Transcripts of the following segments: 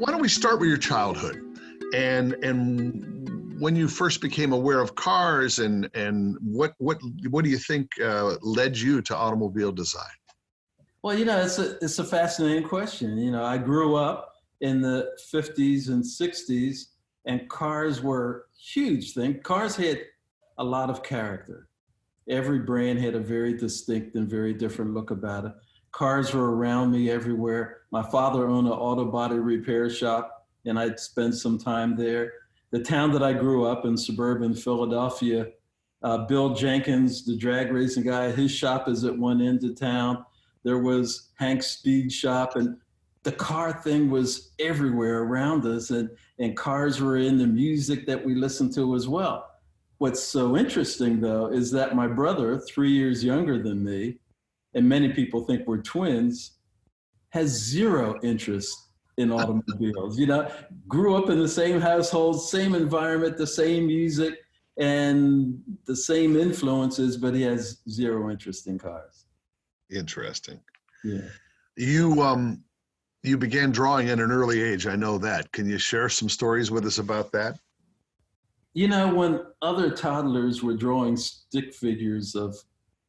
why don't we start with your childhood and when you first became aware of cars and what do you think led you to automobile design? Well, it's a fascinating question. I grew up in the 50s and 60s, and cars were a huge thing. Cars had a lot of character. Every brand had a very distinct and very different look about it. Cars were around me everywhere. My father owned an auto body repair shop, and I'd spend some time there. The town that I grew up in, suburban Philadelphia, Bill Jenkins, the drag racing guy, his shop is at one end of town. There was Hank's Speed Shop, and the car thing was everywhere around us, and cars were in the music that we listened to as well. What's so interesting, though, is that my brother, 3 years younger than me, and many people think we're twins, has zero interest in automobiles. Grew up in the same household, same environment, the same music, and the same influences, but he has zero interest in cars. Interesting. Yeah. You began drawing at an early age. I know that. Can you share some stories with us about that? When other toddlers were drawing stick figures of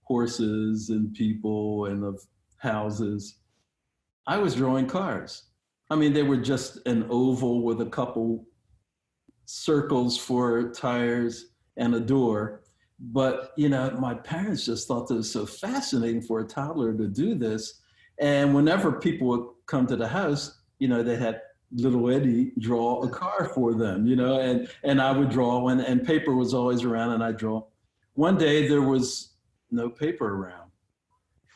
horses and people and of houses, I was drawing cars. They were just an oval with a couple circles for tires and a door. But, my parents just thought that it was so fascinating for a toddler to do this. And whenever people would come to the house, they had little Eddie draw a car for them, and I would draw, and paper was always around, and I'd draw. One day there was no paper around,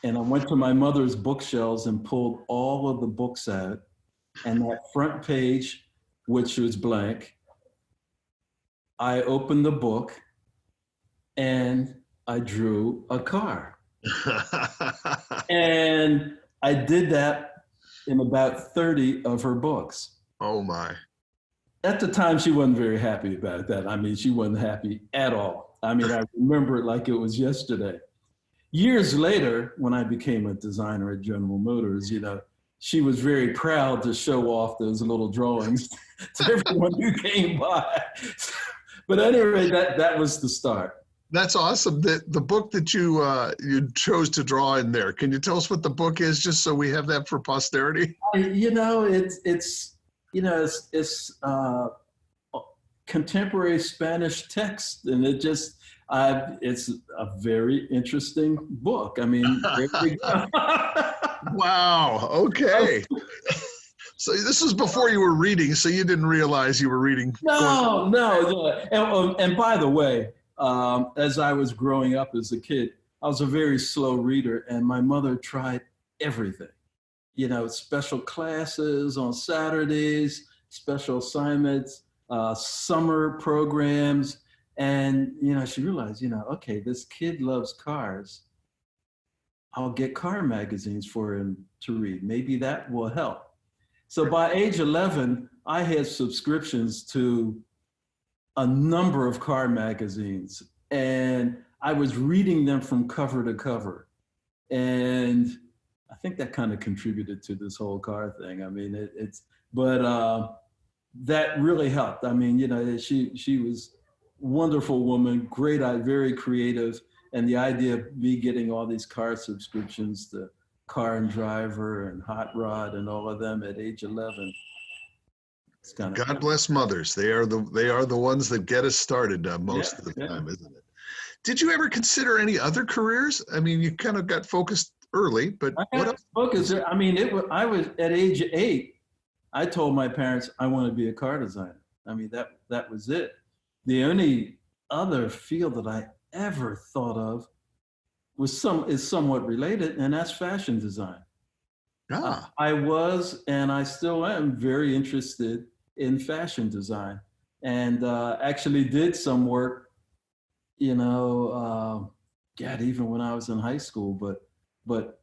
and I went to my mother's bookshelves and pulled all of the books out, and that front page, which was blank, I opened the book and I drew a car. And I did that in about 30 of her books. Oh my. At the time, she wasn't very happy about that. She wasn't happy at all. I remember it like it was yesterday. Years later, when I became a designer at General Motors, she was very proud to show off those little drawings to everyone who came by. But anyway, that was the start. That's awesome. The book that you chose to draw in there. Can you tell us what the book is, just so we have that for posterity? It's contemporary Spanish text, and it's a very interesting book. There we go. Wow. Okay. So this was before you were reading, so you didn't realize you were reading. No. And by the way, as I was growing up as a kid, I was a very slow reader, and my mother tried everything. Special classes on Saturdays, special assignments, summer programs. And, she realized, okay, this kid loves cars. I'll get car magazines for him to read. Maybe that will help. So by age 11, I had subscriptions to a number of car magazines, and I was reading them from cover to cover. And I think that kind of contributed to this whole car thing. That really helped. She was a wonderful woman, great, very creative. And the idea of me getting all these car subscriptions to Car and Driver and Hot Rod and all of them at age 11. It's kind of God bless mothers. They are the ones that get us started most of the time, isn't it? Did you ever consider any other careers? You kind of got focused early, but what else? I was at age 8. I told my parents I want to be a car designer. That was it. The only other field that I ever thought of is somewhat related, and that's fashion design. I was, and I still am, very interested in fashion design, and actually did some work, even when I was in high school, but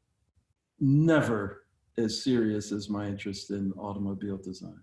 never as serious as my interest in automobile design.